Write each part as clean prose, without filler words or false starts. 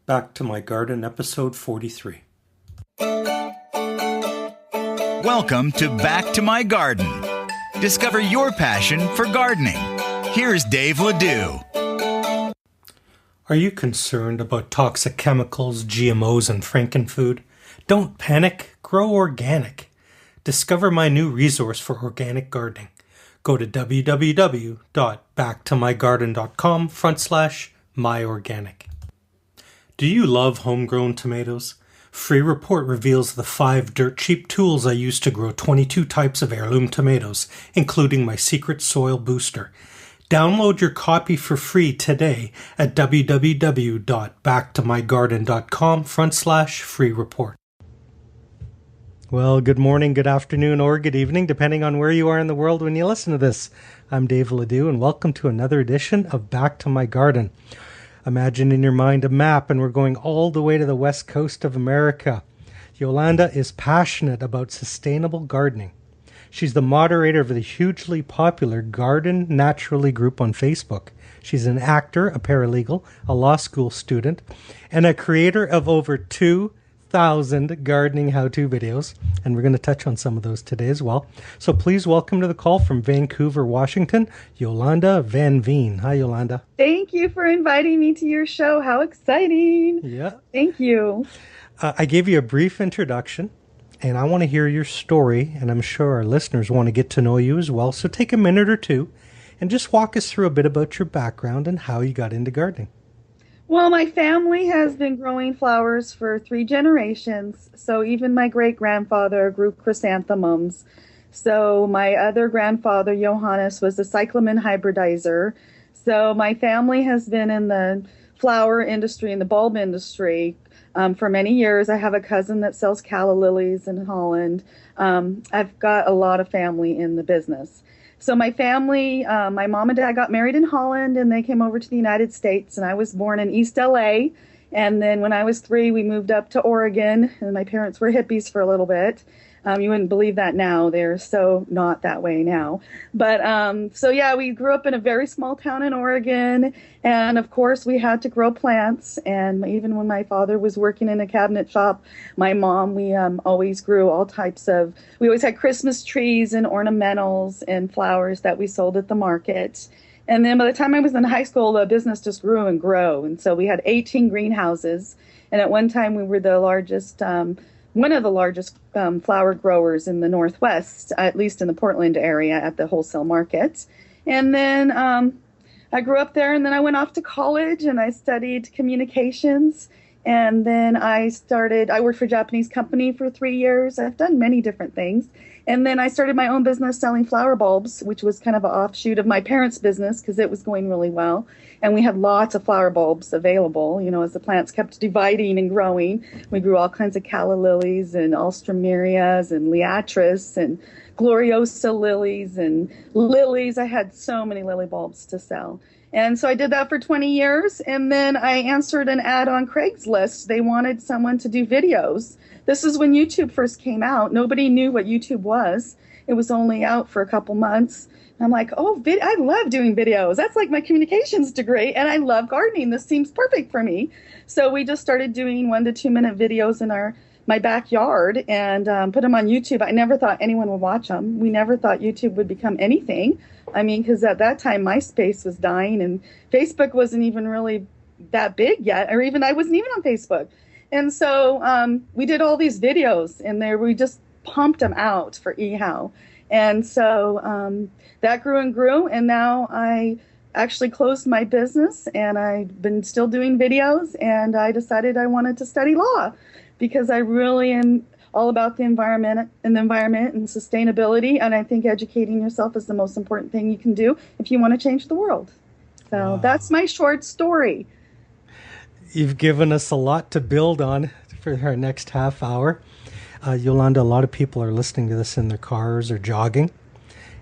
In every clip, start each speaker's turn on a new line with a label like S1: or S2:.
S1: Back to My Garden, episode 43.
S2: Welcome to Back to My Garden. Discover your passion for gardening. Here's Dave Ledoux.
S1: Are you concerned about toxic chemicals, GMOs, and frankenfood? Don't panic. Grow organic. Discover my new resource for organic gardening. Go to www.backtomygarden.com/myorganic. Do you love homegrown tomatoes? Free Report reveals the 5 dirt cheap tools I use to grow 22 types of heirloom tomatoes, including my secret soil booster. Download your copy for free today at www.backtomygarden.com/free report. Well, good morning, good afternoon, or good evening, depending on where you are in the world when you listen to this. I'm Dave Ledoux, and welcome to another edition of Back to My Garden. Imagine in your mind a map, and we're going all the way to the west coast of America. Yolanda is passionate about sustainable gardening. She's the moderator of the hugely popular Garden Naturally group on Facebook. She's an actor, a paralegal, a law school student, and a creator of over 2,000 gardening how-to videos. And we're going to touch on some of those today as well. So please welcome to the call from Vancouver, Washington, Yolanda Vanveen. Hi, Yolanda.
S3: Thank you for inviting me to your show. How exciting.
S1: Yeah.
S3: Thank you.
S1: I gave you a brief introduction, and I want to hear your story, and I'm sure our listeners want to get to know you as well. So take a minute or two and just walk us through a bit about your background and how you got into gardening.
S3: Well, my family has been growing flowers for 3 generations. So even my great-grandfather grew chrysanthemums. So my other grandfather, Johannes, was a cyclamen hybridizer. So my family has been in the flower industry and the bulb industry for many years. I have a cousin that sells calla lilies in Holland. I've got a lot of family in the business. So my family, my mom and dad got married in Holland, and they came over to the United States, and I was born in East LA. And then when I was 3, we moved up to Oregon, and my parents were hippies for a little bit. You wouldn't believe that now. They're so not that way now. But so yeah, we grew up in a very small town in Oregon. And of course, we had to grow plants. And even when my father was working in a cabinet shop, my mom, we always grew all types of, we always had Christmas trees and ornamentals and flowers that we sold at the market. And then by the time I was in high school, the business just grew and grew. And so we had 18 greenhouses. And at one time, we were the largest one of the largest flower growers in the Northwest, at least in the Portland area at the wholesale market. And then I grew up there, and then I went off to college and I studied communications. And then I worked for a Japanese company for 3 years. I've done many different things. And then I started my own business selling flower bulbs, which was kind of an offshoot of my parents' business because it was going really well. And we had lots of flower bulbs available, as the plants kept dividing and growing. We grew all kinds of calla lilies and alstroemerias and liatris and gloriosa lilies and lilies. I had so many lily bulbs to sell. And so I did that for 20 years, and then I answered an ad on Craigslist. They wanted someone to do videos. This is when YouTube first came out. Nobody knew what YouTube was. It was only out for a couple months. And I'm like, I love doing videos. That's like my communications degree, and I love gardening. This seems perfect for me. So we just started doing 1 to 2 minute videos in my backyard and put them on YouTube. I never thought anyone would watch them. We never thought YouTube would become anything. I mean, because at that time, MySpace was dying and Facebook wasn't even really that big yet, or even I wasn't even on Facebook. And so we did all these videos, and we just pumped them out for eHow. And so that grew and grew, and now I actually closed my business, and I've been still doing videos, and I decided I wanted to study law because I really am all about the environment and sustainability. And I think educating yourself is the most important thing you can do if you want to change the world. So That's my short story.
S1: You've given us a lot to build on for our next half hour. Yolanda, a lot of people are listening to this in their cars or jogging.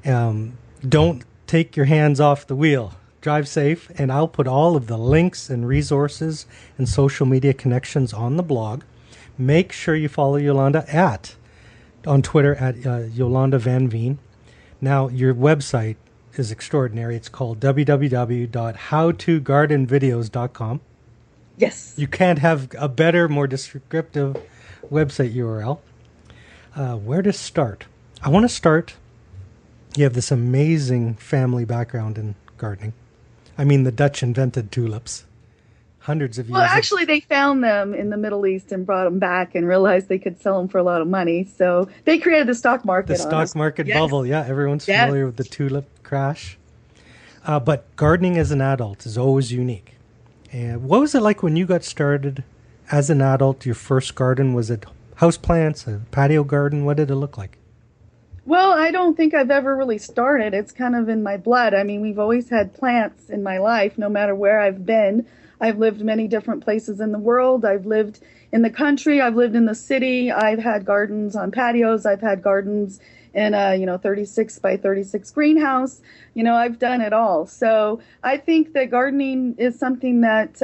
S1: Don't take your hands off the wheel. Drive safe, and I'll put all of the links and resources and social media connections on the blog. Make sure you follow Yolanda on Twitter at Yolanda Vanveen. Now, your website is extraordinary. It's called www.howtogardenvideos.com.
S3: Yes.
S1: You can't have a better, more descriptive website URL. Where to start? I want to start. You have this amazing family background in gardening. I mean, the Dutch invented tulips hundreds of years
S3: Well, actually, they found them in the Middle East and brought them back and realized they could sell them for a lot of money. So they created the stock market.
S1: The stock market
S3: Yes.
S1: bubble. Yeah, everyone's
S3: Yes.
S1: familiar with the tulip crash. But gardening as an adult is always unique. And what was it like when you got started as an adult? Your first garden, was it houseplants, a patio garden? What did it look like?
S3: Well, I don't think I've ever really started. It's kind of in my blood. I mean, we've always had plants in my life, no matter where I've been. I've lived many different places in the world. I've lived in the country. I've lived in the city. I've had gardens on patios. I've had gardens in a 36 by 36 greenhouse. I've done it all. So I think that gardening is something that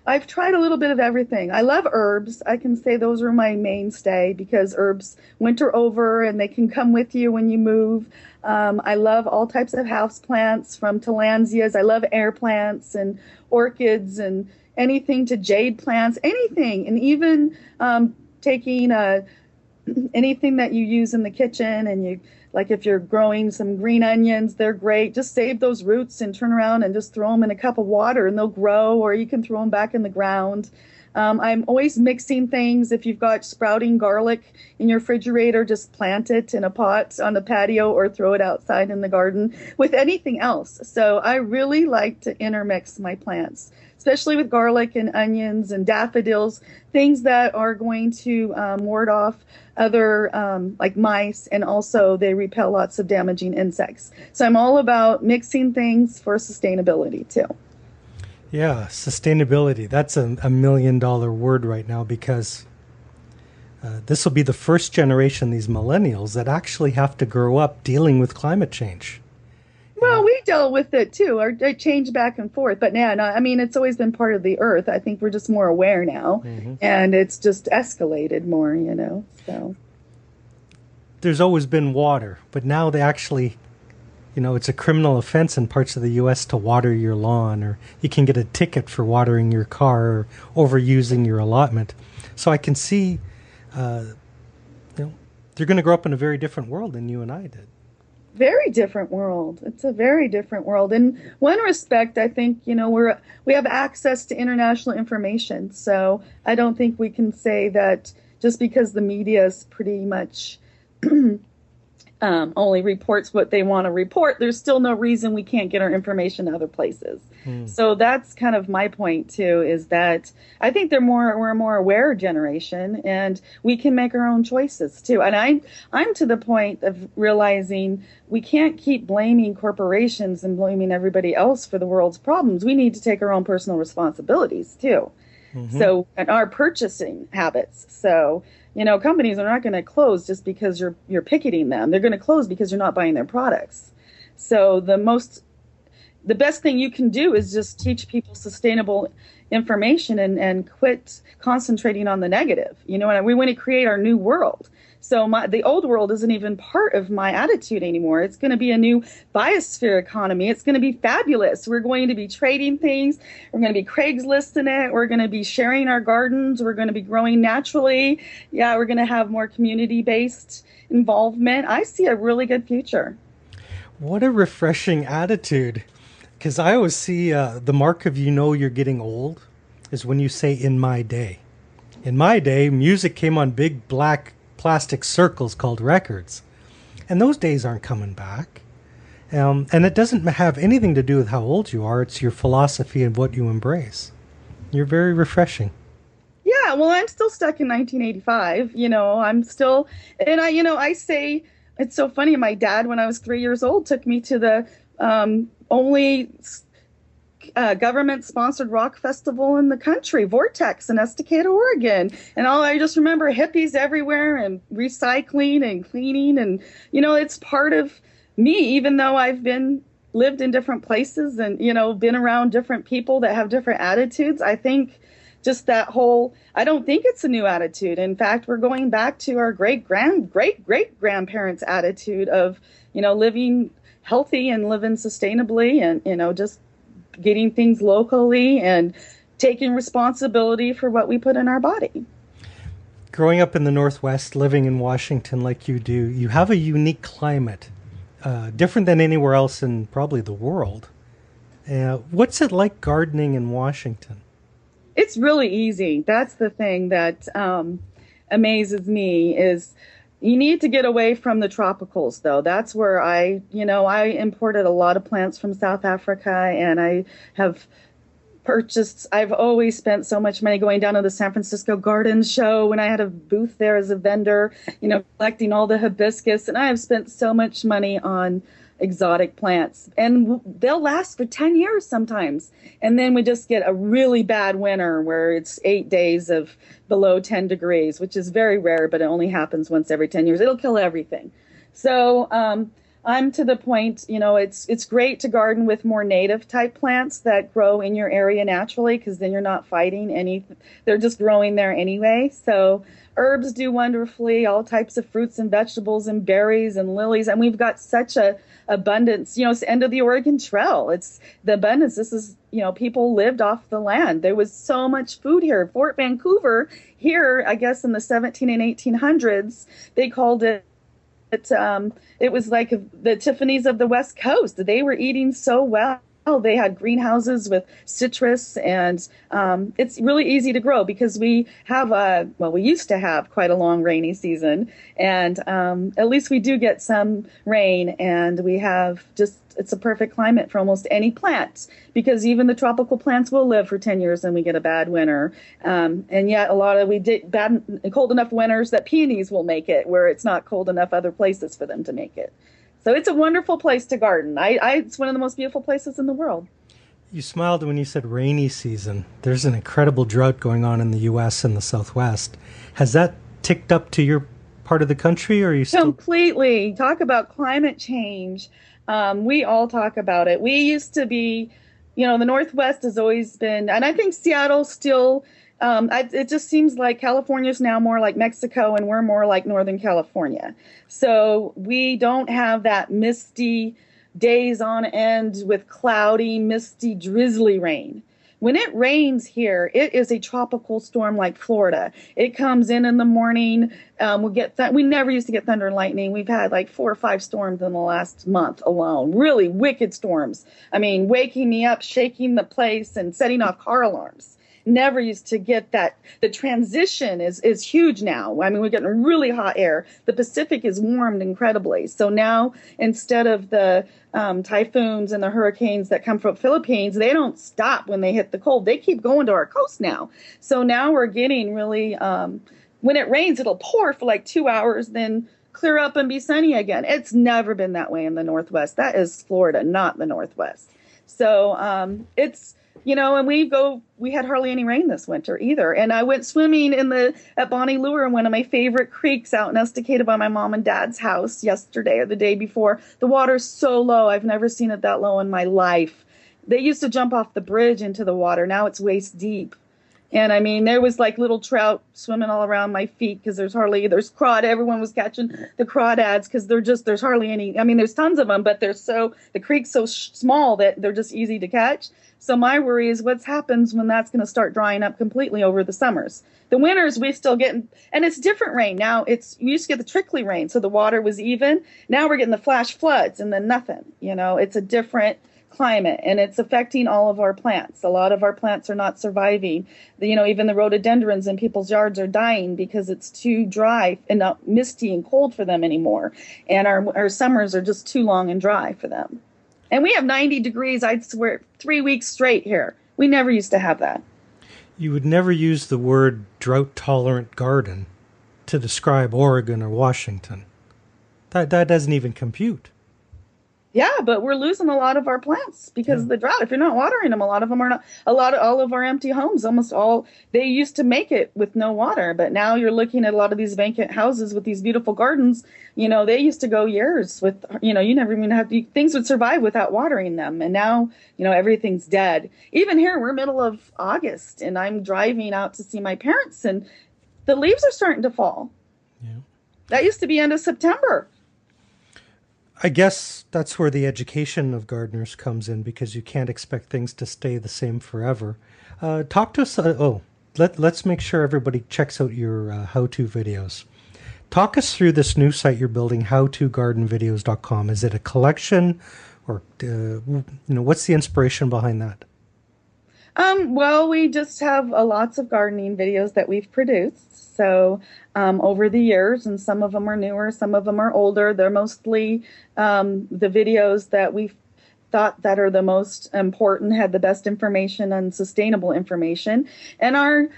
S3: I've tried a little bit of everything. I love herbs. I can say those are my mainstay because herbs winter over and they can come with you when you move. I love all types of house plants, from tillandsias. I love air plants and orchids and anything to jade plants, anything. And even taking anything that you use in the kitchen, and like if you're growing some green onions, they're great. Just save those roots and turn around and just throw them in a cup of water and they'll grow, or you can throw them back in the ground. I'm always mixing things. If you've got sprouting garlic in your refrigerator, just plant it in a pot on the patio or throw it outside in the garden with anything else. So I really like to intermix my plants, especially with garlic and onions and daffodils, things that are going to ward off other like mice, and also they repel lots of damaging insects. So I'm all about mixing things for sustainability too.
S1: Yeah, sustainability. That's a $1 million word right now, because this will be the first generation, these millennials, that actually have to grow up dealing with climate change.
S3: Well, we dealt with it too, or it changed back and forth. But no, I mean, it's always been part of the earth. I think we're just more aware now, and it's just escalated more, so. There's
S1: always been water, but now they actually, it's a criminal offense in parts of the U.S. to water your lawn, or you can get a ticket for watering your car or overusing your allotment. So I can see, they're going to grow up in a very different world than you and I did.
S3: Very different world. It's a very different world. In one respect, I think, we have access to international information. So I don't think we can say that just because the media is pretty much only reports what they want to report, there's still no reason we can't get our information other places. So that's kind of my point too, is that I think we're a more aware generation, and we can make our own choices too. And I'm to the point of realizing we can't keep blaming corporations and blaming everybody else for the world's problems. We need to take our own personal responsibilities too. So, and our purchasing habits. So, companies are not going to close just because you're picketing them. They're going to close because you're not buying their products. So the best thing you can do is just teach people sustainable information and quit concentrating on the negative. We want to create our new world. So the old world isn't even part of my attitude anymore. It's going to be a new biosphere economy. It's going to be fabulous. We're going to be trading things. We're going to be Craigslisting it. We're going to be sharing our gardens. We're going to be growing naturally. Yeah, we're going to have more community-based involvement. I see a really good future.
S1: What a refreshing attitude. Because I always see the mark of you're getting old is when you say, in my day. In my day, music came on big black plastic circles called records. And those days aren't coming back. And it doesn't have anything to do with how old you are. It's your philosophy and what you embrace. You're very refreshing.
S3: Yeah, well, I'm still stuck in 1985. I'm still, and I say, it's so funny. My dad, when I was 3 years old, took me to the only government-sponsored rock festival in the country, Vortex in Estacada, Oregon. And I just remember hippies everywhere and recycling and cleaning. And, it's part of me, even though I've lived in different places and, been around different people that have different attitudes. I think just that I don't think it's a new attitude. In fact, we're going back to our great-great-grandparents' attitude of, living healthy and living sustainably and, just getting things locally and taking responsibility for what we put in our body.
S1: Growing up in the Northwest, living in Washington like you do, you have a unique climate, different than anywhere else in probably the world. What's it like gardening in Washington?
S3: It's really easy. That's the thing that amazes me is you need to get away from the tropicals, though. That's where I imported a lot of plants from South Africa, and I have I've always spent so much money going down to the San Francisco Garden Show when I had a booth there as a vendor, collecting all the hibiscus, and I have spent so much money on exotic plants, and they'll last for 10 years sometimes. And then we just get a really bad winter where it's 8 days of below 10 degrees, which is very rare, but it only happens once every 10 years. It'll kill everything. So I'm to the point, it's great to garden with more native type plants that grow in your area naturally, because then you're not fighting anything. They're just growing there anyway. So herbs do wonderfully, all types of fruits and vegetables and berries and lilies. And we've got such a abundance, it's the end of the Oregon Trail. It's the abundance. This is, people lived off the land. There was so much food here. Fort Vancouver here, I guess in the 17 and 1800s, they called it, it was like the Tiffany's of the West Coast. They were eating so well. They had greenhouses with citrus, and it's really easy to grow because we have we used to have quite a long rainy season, and at least we do get some rain, and we have it's a perfect climate for almost any plant, because even the tropical plants will live for 10 years and we get a bad winter. And yet we did cold enough winters that peonies will make it where it's not cold enough other places for them to make it. So it's a wonderful place to garden. It's one of the most beautiful places in the world.
S1: You smiled when you said rainy season. There's an incredible drought going on in the U.S. and the Southwest. Has that ticked up to your part of the country, or are you still...
S3: Completely. Talk about climate change. We all talk about it. We used to be, the Northwest has always been, and I think Seattle still... it just seems like California is now more like Mexico, and we're more like Northern California. So we don't have that misty days on end with cloudy, misty, drizzly rain. When it rains here, it is a tropical storm like Florida. It comes in the morning. We never used to get thunder and lightning. We've had like 4 or 5 storms in the last month alone. Really wicked storms. I mean, waking me up, shaking the place, and setting off car alarms. Never used to get that. The transition is huge now. I mean, we're getting really hot air. The Pacific is warmed incredibly. So now, instead of the typhoons and the hurricanes that come from Philippines, they don't stop when they hit the cold. They keep going to our coast now. So now we're getting really, when it rains, it'll pour for like 2 hours, then clear up and be sunny again. It's never been that way in the Northwest. That is Florida, not the Northwest. So it's... and we had hardly any rain this winter either. And I went swimming at Bonnie Lure, in one of my favorite creeks out in Estacada by my mom and dad's house yesterday or the day before. The water's so low. I've never seen it that low in my life. They used to jump off the bridge into the water. Now it's waist deep. And I mean, there was like little trout swimming all around my feet because there's crawdad. Everyone was catching the crawdads because there's hardly any. I mean, there's tons of them, but the creek's so small that they're just easy to catch. So my worry is what happens when that's going to start drying up completely over the summers. The winters we still get, and it's different rain. Now we used to get the trickly rain, so the water was even. Now we're getting the flash floods and then nothing. It's a different climate, and it's affecting all of our plants. A lot of our plants are not surviving. Even the rhododendrons in people's yards are dying because it's too dry and not misty and cold for them anymore. And our summers are just too long and dry for them. And we have 90 degrees, I'd swear, 3 weeks straight here. We never used to have that.
S1: You would never use the word drought-tolerant garden to describe Oregon or Washington. That doesn't even compute.
S3: Yeah, but we're losing a lot of our plants because of the drought. If you're not watering them, a lot of them are not. All of our empty homes, almost all, they used to make it with no water. But now you're looking at a lot of these vacant houses with these beautiful gardens. They used to go years with, you never even things would survive without watering them. And now, everything's dead. Even here, we're middle of August, and I'm driving out to see my parents, and the leaves are starting to fall. Yeah. That used to be end of September.
S1: I guess that's where the education of gardeners comes in, because you can't expect things to stay the same forever. Talk to us. Let's make sure everybody checks out your how-to videos. Talk us through this new site you're building, howtogardenvideos.com. Is it a collection, or what's the inspiration behind that?
S3: Well, we just have lots of gardening videos that we've produced. So over the years, and some of them are newer, some of them are older. They're mostly the videos that we've thought that are the most important, had the best information and sustainable information, and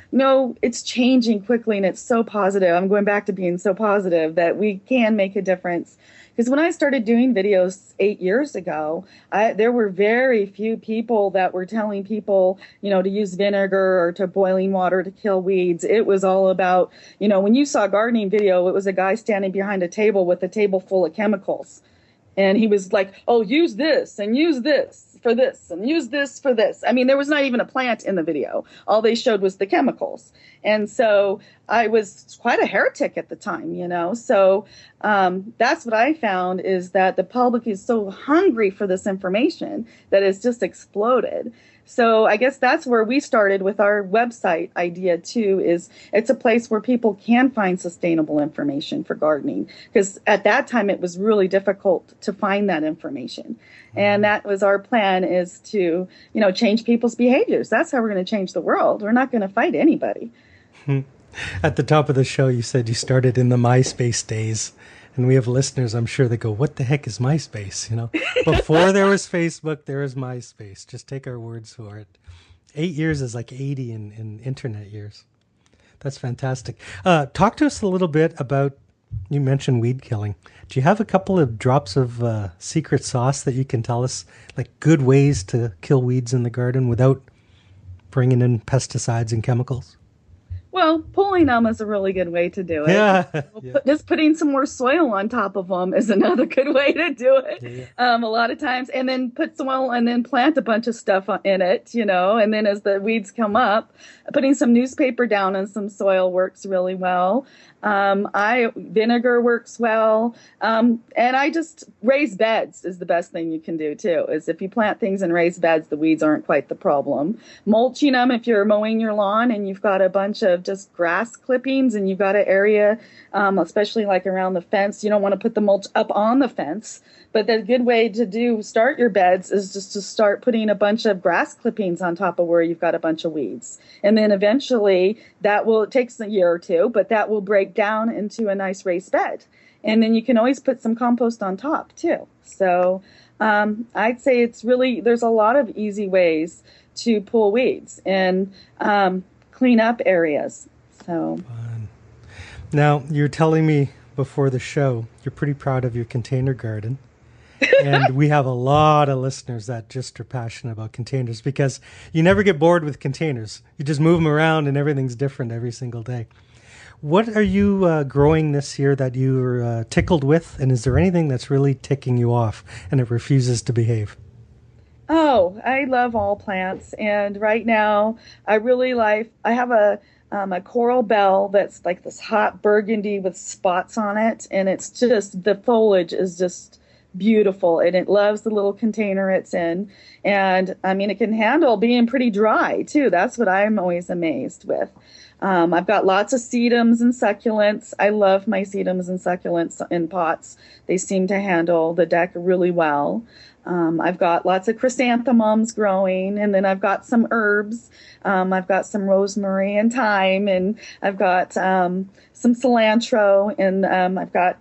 S3: it's changing quickly, and it's so positive. I'm going back to being so positive that we can make a difference. Because when I started doing videos 8 years ago, there were very few people that were telling people, to use vinegar or to boiling water to kill weeds. It was all about, when you saw a gardening video, it was a guy standing behind a table with a table full of chemicals. And he was like, oh, use this and use this for this and use this for this. I mean, there was not even a plant in the video. All they showed was the chemicals. And so I was quite a heretic at the time, So that's what I found, is that the public is so hungry for this information that it's just exploded. So I guess that's where we started with our website idea too, is it's a place where people can find sustainable information for gardening. Because at that time it was really difficult to find that information. And that was our plan, is to, change people's behaviors. That's how we're going to change the world. We're not going to fight anybody.
S1: At the top of the show, you said you started in the MySpace days. And we have listeners, I'm sure, that go, what the heck is MySpace? Before there was Facebook, there was MySpace. Just take our words for it. 8 years is like 80 in internet years. That's fantastic. Talk to us a little bit about, you mentioned weed killing. Do you have a couple of drops of secret sauce that you can tell us, like good ways to kill weeds in the garden without bringing in pesticides and chemicals?
S3: Well, pulling them is a really good way to do it.
S1: Yeah.
S3: Just putting some more soil on top of them is another good way to do it. Yeah. A lot of times, and then put soil and then plant a bunch of stuff in it, and then as the weeds come up, putting some newspaper down and some soil works really well. Vinegar works well. And I just raise beds is the best thing you can do too, is if you plant things in raised beds, the weeds aren't quite the problem. Mulching them, if you're mowing your lawn and you've got a bunch of just grass clippings and you've got an area, especially like around the fence, you don't want to put the mulch up on the fence. But the good way to start your beds is just to start putting a bunch of grass clippings on top of where you've got a bunch of weeds. And then eventually it takes a year or two, but that will break down into a nice raised bed. And then you can always put some compost on top too. So I'd say there's a lot of easy ways to pull weeds and clean up areas. So
S1: fun. Now, you're telling me before the show, you're pretty proud of your container garden. And we have a lot of listeners that just are passionate about containers, because you never get bored with containers. You just move them around and everything's different every single day. What are you growing this year that you're tickled with? And is there anything that's really ticking you off and it refuses to behave?
S3: Oh, I love all plants. And right now I have a coral bell that's like this hot burgundy with spots on it. And it's just, the foliage is just beautiful, and it loves the little container it's in. And I mean, it can handle being pretty dry too. That's what I'm always amazed with. I've got lots of sedums and succulents. I love my sedums and succulents in pots. They seem to handle the deck really well. I've got lots of chrysanthemums growing, and then I've got some herbs. I've got some rosemary and thyme, and I've got some cilantro, and I've got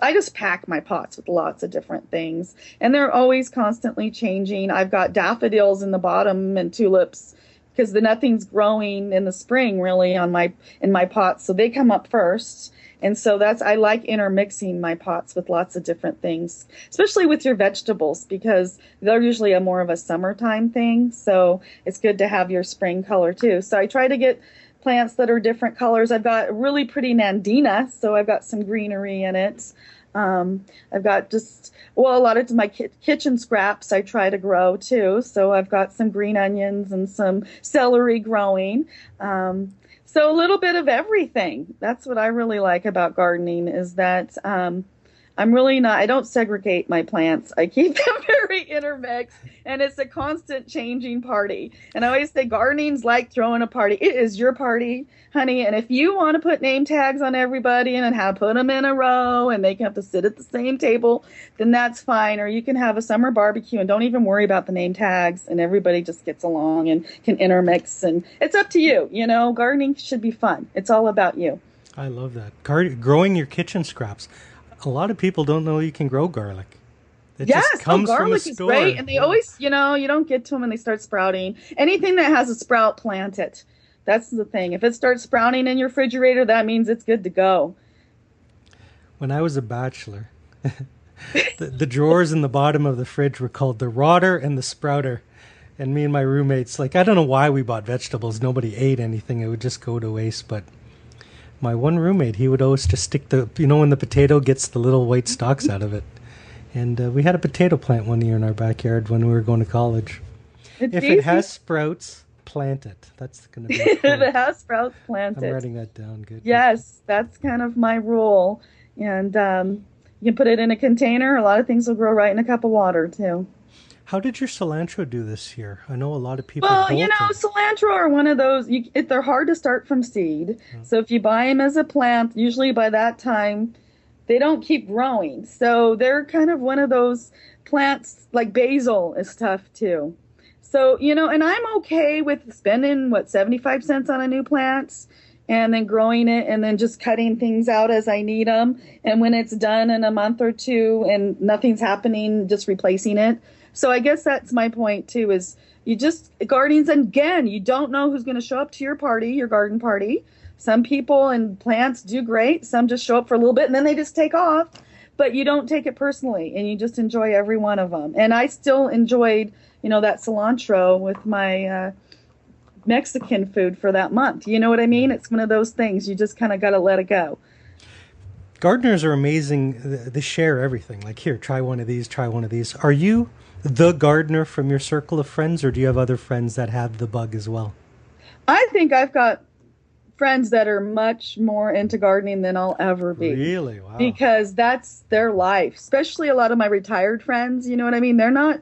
S3: I just pack my pots with lots of different things, and they're always constantly changing. I've got daffodils in the bottom and tulips, because nothing's growing in the spring really in my pots, so they come up first. And so I like intermixing my pots with lots of different things, especially with your vegetables, because they're usually more of a summertime thing. So it's good to have your spring color too. So I try to get plants that are different colors. I've got a really pretty Nandina, so I've got some greenery in it. I've got a lot of my kitchen scraps I try to grow too. So I've got some green onions and some celery growing. So a little bit of everything. That's what I really like about gardening, is that I'm really not, I don't segregate my plants. I keep them very intermixed, and it's a constant changing party. And I always say gardening's like throwing a party. It is your party, honey. And if you want to put name tags on everybody and have put them in a row and they can have to sit at the same table, then that's fine. Or you can have a summer barbecue and don't even worry about the name tags, and everybody just gets along and can intermix. And it's up to you. You know, gardening should be fun. It's all about you.
S1: I love that. Growing your kitchen scraps. A lot of people don't know you can grow garlic. It just comes
S3: garlic
S1: from a store.
S3: is great, and they always, you know, you don't get to them and they start sprouting. Anything that has a sprout, plant it. That's the thing. If it starts sprouting in your refrigerator, that means it's good to go.
S1: When I was a bachelor, the drawers in the bottom of the fridge were called the rotter and the sprouter. And me and my roommates, like, I don't know why we bought vegetables. Nobody ate anything. It would just go to waste, but my one roommate, he would always just stick the, you know, when the potato gets the little white stalks out of it. And we had a potato plant one year in our backyard when we were going to college. If it has sprouts, plant it. That's going to be
S3: if it has sprouts, plant it.
S1: I'm writing that down. Good.
S3: Yes, that's kind of my rule. And you can put it in a container. A lot of things will grow right in a cup of water, too.
S1: How did your cilantro do this year? I know a lot of people.
S3: Well, you know, cilantro are one of those. They're hard to start from seed. So if you buy them as a plant, usually by that time, they don't keep growing. So they're kind of one of those plants, like basil is tough too. So, you know, and I'm okay with spending 75 cents on a new plant and then growing it and then just cutting things out as I need them. And when it's done in a month or two and nothing's happening, just replacing it. So I guess that's my point, too, is you just, gardening's, again, you don't know who's going to show up to your party, your garden party. Some people and plants do great. Some just show up for a little bit and then they just take off. But you don't take it personally, and you just enjoy every one of them. And I still enjoyed, you know, that cilantro with my Mexican food for that month. You know what I mean? It's one of those things. You just kind of got to let it go.
S1: Gardeners are amazing. They share everything. Like, here, try one of these, try one of these. Are you the gardener from your circle of friends, or do you have other friends that have the bug as well?
S3: I think I've got friends that are much more into gardening than I'll ever be.
S1: Really? Wow.
S3: Because that's their life, especially a lot of my retired friends. You know what I mean? They're not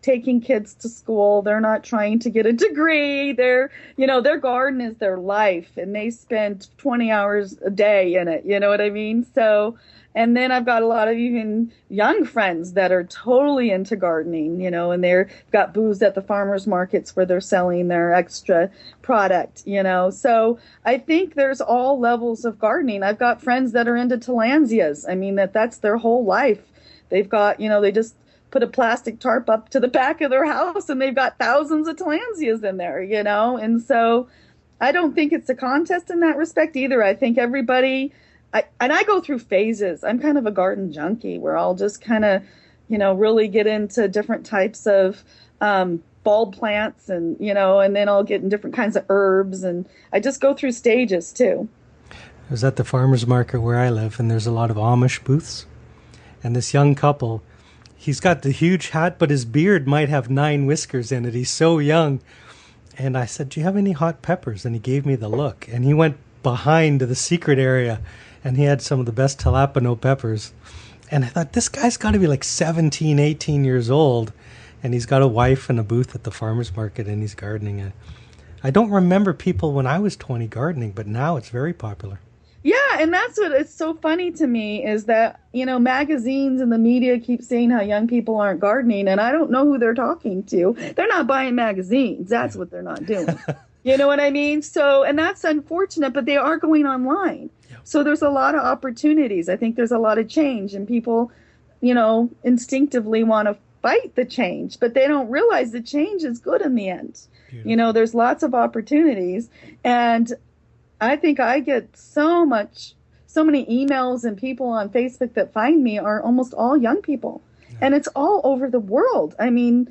S3: taking kids to school. They're not trying to get a degree. They're, you know, their garden is their life, and they spend 20 hours a day in it. You know what I mean? So, and then I've got a lot of even young friends that are totally into gardening, you know, and they've got booths at the farmers markets where they're selling their extra product, you know. So I think there's all levels of gardening. I've got friends that are into tillandsias. I mean, that's their whole life. They've got, you know, they just put a plastic tarp up to the back of their house and they've got thousands of tillandsias in there, you know. And so I don't think it's a contest in that respect either. I think everybody... I go through phases. I'm kind of a garden junkie where I'll just kind of, you know, really get into different types of bulb plants and, you know, and then I'll get in different kinds of herbs, and I just go through stages too.
S1: I was at the farmer's market where I live, and there's a lot of Amish booths. And this young couple, he's got the huge hat, but his beard might have 9 whiskers in it. He's so young. And I said, do you have any hot peppers? And he gave me the look. And he went behind to the secret area, and he had some of the best jalapeno peppers. And I thought, this guy's got to be like 17, 18 years old. And he's got a wife and a booth at the farmer's market, and he's gardening. I don't remember people when I was 20 gardening, but now it's very popular.
S3: Yeah, and that's what it's so funny to me is that, you know, magazines and the media keep saying how young people aren't gardening, and I don't know who they're talking to. They're not buying magazines. That's what they're not doing. You know what I mean? So, and that's unfortunate, but they are going online. Yep. So there's a lot of opportunities. I think there's a lot of change, and people, you know, instinctively want to fight the change, but they don't realize the change is good in the end. Beautiful. You know, there's lots of opportunities, and I think I get so many emails and people on Facebook that find me are almost all young people. Yeah. And it's all over the world. I mean,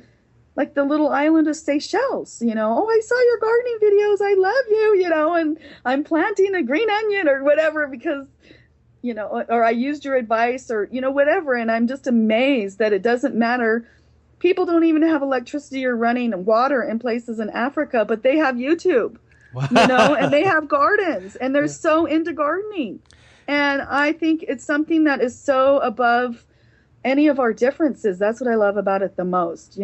S3: like the little island of Seychelles, you know, oh, I saw your gardening videos. I love you, you know, and I'm planting a green onion or whatever because, you know, or I used your advice or, you know, whatever. And I'm just amazed that it doesn't matter. People don't even have electricity or running water in places in Africa, but they have YouTube. Wow. You know, and they have gardens, and they're so into gardening. And I think it's something that is so above any of our differences. That's what I love about it the most.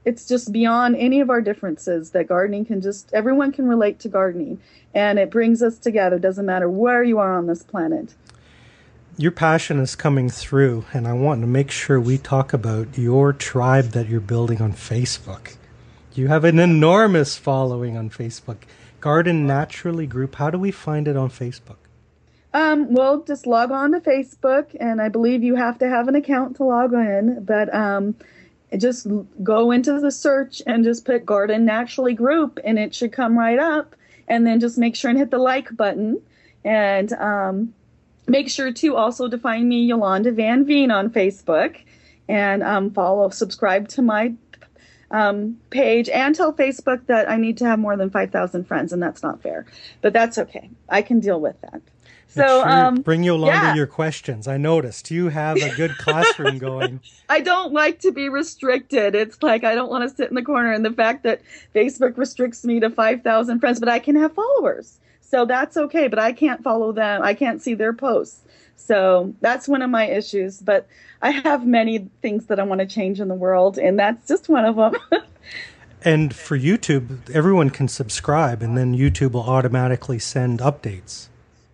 S3: It's just beyond any of our differences that gardening everyone can relate to gardening. And it brings us together. Doesn't matter where you are on this planet.
S1: Your passion is coming through, and I want to make sure we talk about your tribe that you're building on Facebook. You have an enormous following on Facebook. Garden Naturally Group. How do we find it on Facebook?
S3: Well, just log on to Facebook, and I believe you have to have an account to log in. But just go into the search and just put Garden Naturally Group, and it should come right up. And then just make sure and hit the like button, and make sure to also to find me, Yolanda Vanveen, on Facebook, and subscribe to my page, and tell Facebook that I need to have more than 5,000 friends, and that's not fair, but that's okay. I can deal with that. So
S1: bring Yolanda your questions. I noticed you have a good classroom going.
S3: I don't like to be restricted. It's like I don't want to sit in the corner, and the fact that Facebook restricts me to 5,000 friends, but I can have followers. So that's okay, but I can't follow them. I can't see their posts. So that's one of my issues. But I have many things that I want to change in the world, and that's just one of them.
S1: And for YouTube, everyone can subscribe, and then YouTube will automatically send updates.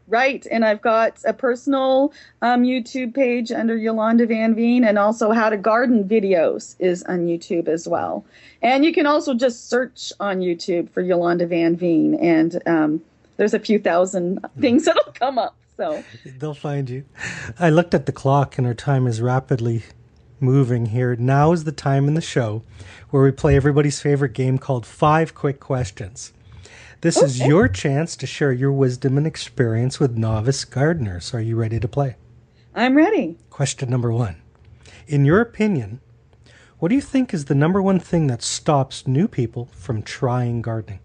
S3: Right. And I've got a personal YouTube page under Yolanda Vanveen, and also How to Garden videos is on YouTube as well. And you can also just search on YouTube for Yolanda Vanveen, and there's a few thousand things that'll come up. So
S1: they'll find you. I looked at the clock, and our time is rapidly moving here. Now is the time in the show where we play everybody's favorite game called 5 Quick Questions. This is your chance to share your wisdom and experience with novice gardeners. Are you ready to play?
S3: I'm ready.
S1: Question number 1. In your opinion, what do you think is the number one thing that stops new people from trying gardening?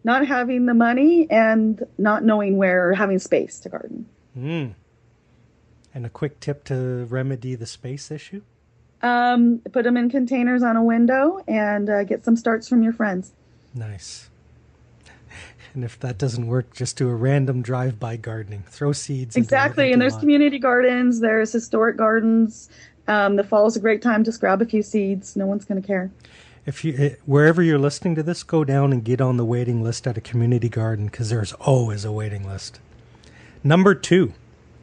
S3: Not having the money and not knowing where, or having space to garden.
S1: And a quick tip to remedy the space issue?
S3: Put them in containers on a window, and get some starts from your friends.
S1: Nice. And if that doesn't work, just do a random drive-by gardening. Throw seeds.
S3: Exactly. And there's community gardens. There's historic gardens. The fall is a great time to grab a few seeds. No one's going to care.
S1: If you, wherever you're listening to this, go down and get on the waiting list at a community garden, because there's always a waiting list. Number 2,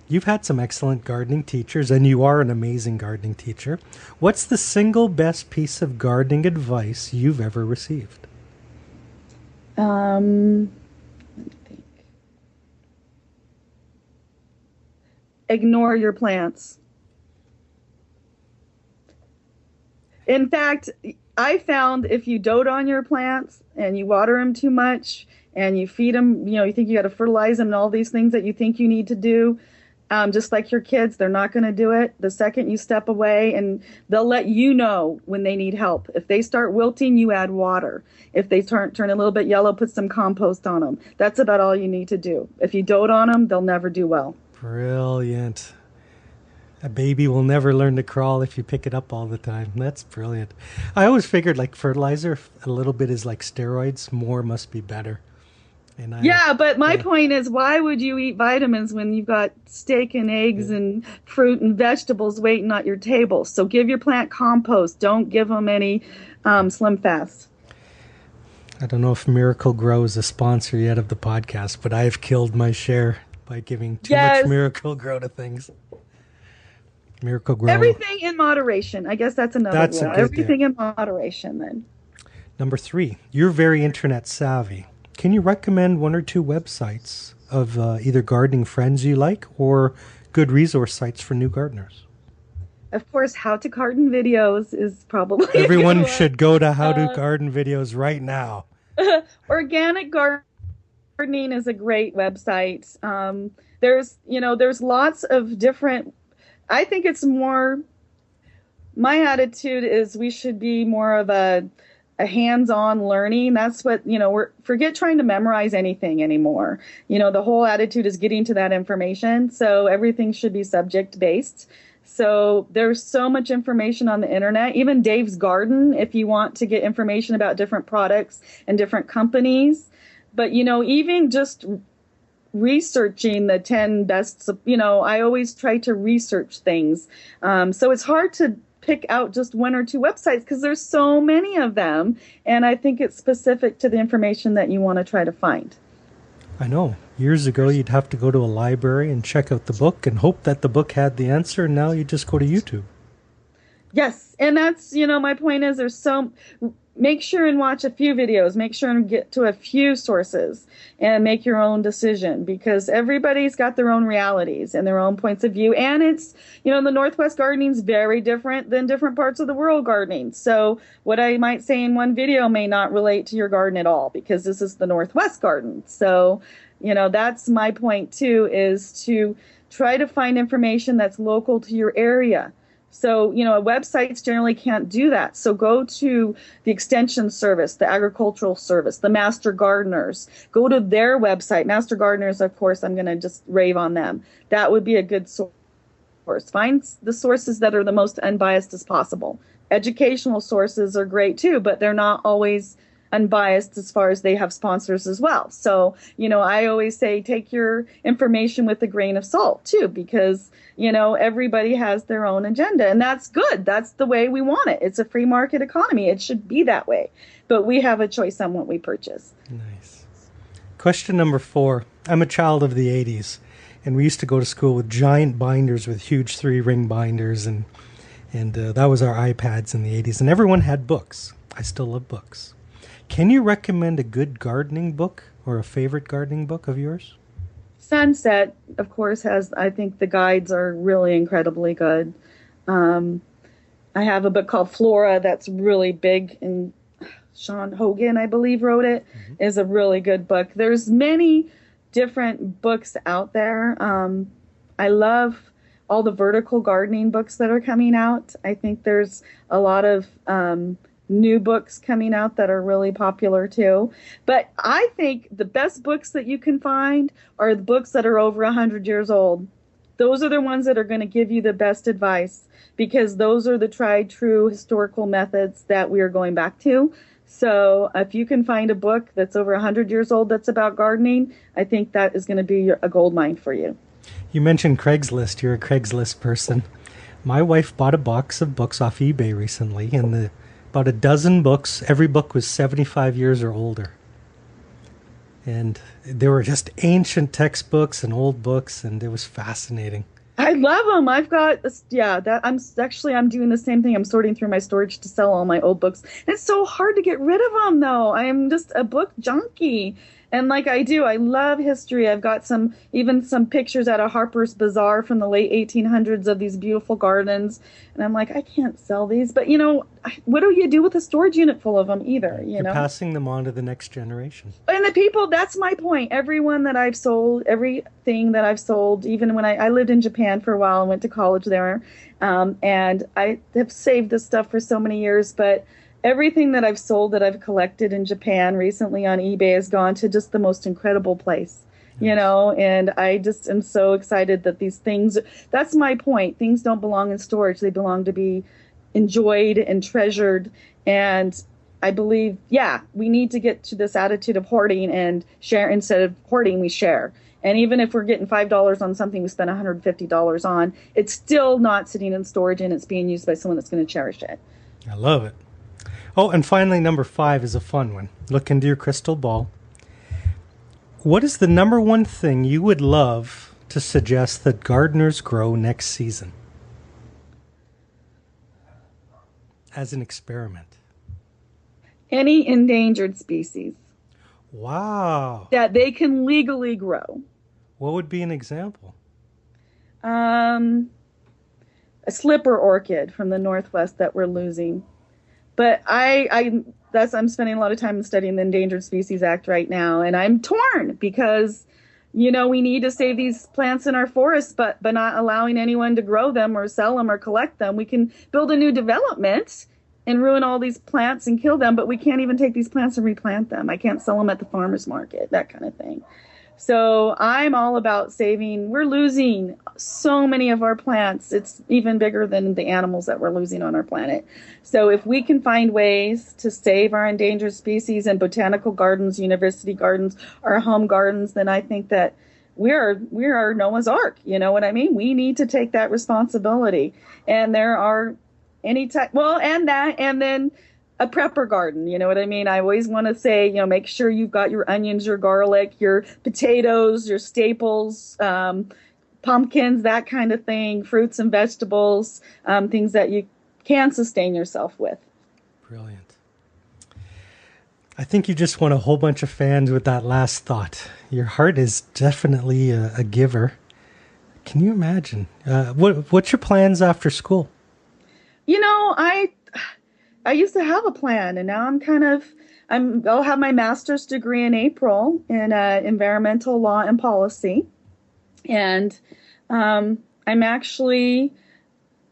S1: you've had some excellent gardening teachers, and you are an amazing gardening teacher. What's the single best piece of gardening advice you've ever received?
S3: Let me think. Ignore your plants. In fact, I found if you dote on your plants and you water them too much and you feed them, you think you got to fertilize them and all these things that you think you need to do, just like your kids, they're not going to do it. The second you step away, and they'll let you know when they need help. If they start wilting, you add water. If they turn a little bit yellow, put some compost on them. That's about all you need to do. If you dote on them, they'll never do well.
S1: Brilliant. A baby will never learn to crawl if you pick it up all the time. That's brilliant. I always figured like fertilizer, a little bit is like steroids. More must be better.
S3: But my point is, why would you eat vitamins when you've got steak and eggs and fruit and vegetables waiting at your table? So give your plant compost. Don't give them any Slim Fast.
S1: I don't know if Miracle Grow is a sponsor yet of the podcast, but I've killed my share by giving too much Miracle Grow to things. Miracle Grow.
S3: Everything in moderation. I guess that's another rule. Everything in moderation then.
S1: Number 3, you're very internet savvy. Can you recommend 1 or 2 websites of either gardening friends you like or good resource sites for new gardeners?
S3: Of course, How to Garden videos is probably
S1: everyone should go to How to Garden videos right now.
S3: Organic Gardening is a great website. There's lots of different. I think it's more. My attitude is we should be more of a hands-on learning. That's what, forget trying to memorize anything anymore. The whole attitude is getting to that information. So everything should be subject-based. So there's so much information on the internet, even Dave's Garden, if you want to get information about different products and different companies. But, even just researching the 10 best, I always try to research things. So it's hard to pick out just one or two websites because there's so many of them. And I think it's specific to the information that you want to try to find.
S1: I know. Years ago, you'd have to go to a library and check out the book and hope that the book had the answer. And now you just go to YouTube.
S3: Yes. And that's, my point is make sure and watch a few videos, make sure and get to a few sources and make your own decision, because everybody's got their own realities and their own points of view. And it's, the Northwest gardening is very different than different parts of the world gardening. So what I might say in one video may not relate to your garden at all, because this is the Northwest garden. So, that's my point too, is to try to find information that's local to your area. So, websites generally can't do that. So go to the Extension Service, the Agricultural Service, the Master Gardeners. Go to their website. Master Gardeners, of course, I'm going to just rave on them. That would be a good source. Find the sources that are the most unbiased as possible. Educational sources are great too, but they're not always unbiased as far as they have sponsors as well. So, I always say take your information with a grain of salt too, because everybody has their own agenda, and that's good. That's the way we want it. It's a free market economy. It should be that way, but we have a choice on what we purchase.
S1: Nice. Question number 4. I'm a child of the 80s, and we used to go to school with giant binders with huge 3-ring binders, and that was our iPads in the 80s, and everyone had books. I still love books. Can you recommend a good gardening book or a favorite gardening book of yours?
S3: Sunset, of course, I think the guides are really incredibly good. I have a book called Flora that's really big, and Sean Hogan, I believe, wrote it. Is a really good book. There's many different books out there. I love all the vertical gardening books that are coming out. I think there's a lot of new books coming out that are really popular too. But I think the best books that you can find are the books that are over 100 years old. Those are the ones that are going to give you the best advice, because those are the tried true historical methods that we are going back to. So if you can find a book that's over 100 years old that's about gardening, I think that is going to be a gold mine for you.
S1: You mentioned Craigslist. You're a Craigslist person. My wife bought a box of books off eBay recently, and about a dozen books. Every book was 75 years or older. And they were just ancient textbooks and old books, and it was fascinating.
S3: I love them. I've got, I'm doing the same thing. I'm sorting through my storage to sell all my old books. It's so hard to get rid of them, though. I am just a book junkie. And I love history. I've got some pictures at a Harper's Bazaar from the late 1800s of these beautiful gardens. And I'm like, I can't sell these. But, what do you do with a storage unit full of them either?
S1: You're passing them on to the next generation.
S3: And the people, that's my point. Everything that I've sold, even when I lived in Japan for a while and went to college there. And I have saved this stuff for so many years, but everything that I've sold that I've collected in Japan recently on eBay has gone to just the most incredible place, and I just am so excited that these things, that's my point. Things don't belong in storage. They belong to be enjoyed and treasured. And I believe, we need to get to this attitude of hoarding and share. Instead of hoarding, we share. And even if we're getting $5 on something we spent $150 on, it's still not sitting in storage, and it's being used by someone that's going to cherish it.
S1: I love it. Oh, and finally, number 5 is a fun one. Look into your crystal ball. What is the number one thing you would love to suggest that gardeners grow next season? As an experiment.
S3: Any endangered species.
S1: Wow.
S3: That they can legally grow.
S1: What would be an example?
S3: A slipper orchid from the Northwest that we're losing. But I'm spending a lot of time studying the Endangered Species Act right now, and I'm torn because, we need to save these plants in our forests, but not allowing anyone to grow them or sell them or collect them. We can build a new development and ruin all these plants and kill them, but we can't even take these plants and replant them. I can't sell them at the farmer's market, that kind of thing. So I'm all about saving. We're losing so many of our plants. It's even bigger than the animals that we're losing on our planet. So if we can find ways to save our endangered species in botanical gardens, university gardens, our home gardens, then I think that we are Noah's Ark. You know what I mean? We need to take that responsibility. And there are any type, well, and that, and then a prepper garden. You know what I mean? I always want to say, make sure you've got your onions, your garlic, your potatoes, your staples, pumpkins, that kind of thing, fruits and vegetables, things that you can sustain yourself with.
S1: Brilliant. I think you just won a whole bunch of fans with that last thought. Your heart is definitely a giver. Can you imagine? What's your plans after school?
S3: I used to have a plan, and now I'll have my master's degree in April in environmental law and policy. And I'm actually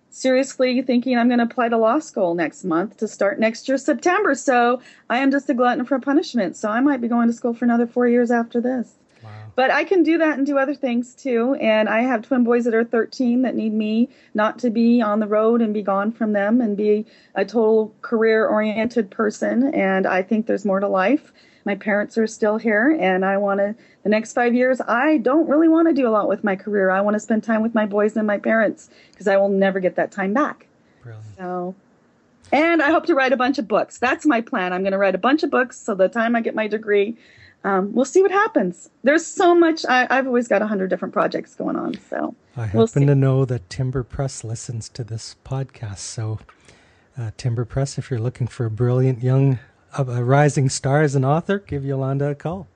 S3: seriously thinking I'm going to apply to law school next month to start next year, September. So I am just a glutton for punishment. So I might be going to school for another 4 years after this.
S1: Wow.
S3: But I can do that and do other things too. And I have twin boys that are 13 that need me not to be on the road and be gone from them and be a total career-oriented person. And I think there's more to life. My parents are still here, and the next 5 years, I don't really want to do a lot with my career. I want to spend time with my boys and my parents because I will never get that time back.
S1: Brilliant.
S3: And I hope to write a bunch of books. That's my plan. I'm going to write a bunch of books so the time I get my degree, we'll see what happens. There's so much. I've always got 100 different projects going on. So
S1: I happen to know that Timber Press listens to this podcast. So Timber Press, if you're looking for a brilliant young a rising star as an author, give Yolanda a call.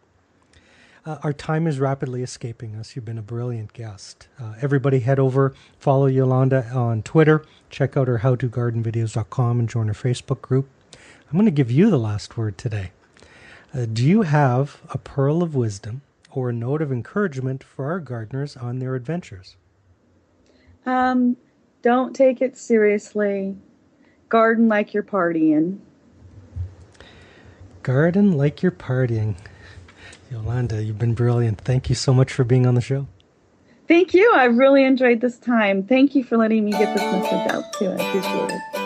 S1: Our time is rapidly escaping us. You've been a brilliant guest. Everybody head over, follow Yolanda on Twitter, check out her howtogardenvideos.com and join her Facebook group. I'm going to give you the last word today. Do you have a pearl of wisdom or a note of encouragement for our gardeners on their adventures?
S3: Don't take it seriously. Garden like you're partying.
S1: Garden like you're partying. Yolanda, you've been brilliant. Thank you so much for being on the show.
S3: Thank you. I've really enjoyed this time. Thank you for letting me get this message out too. I appreciate it.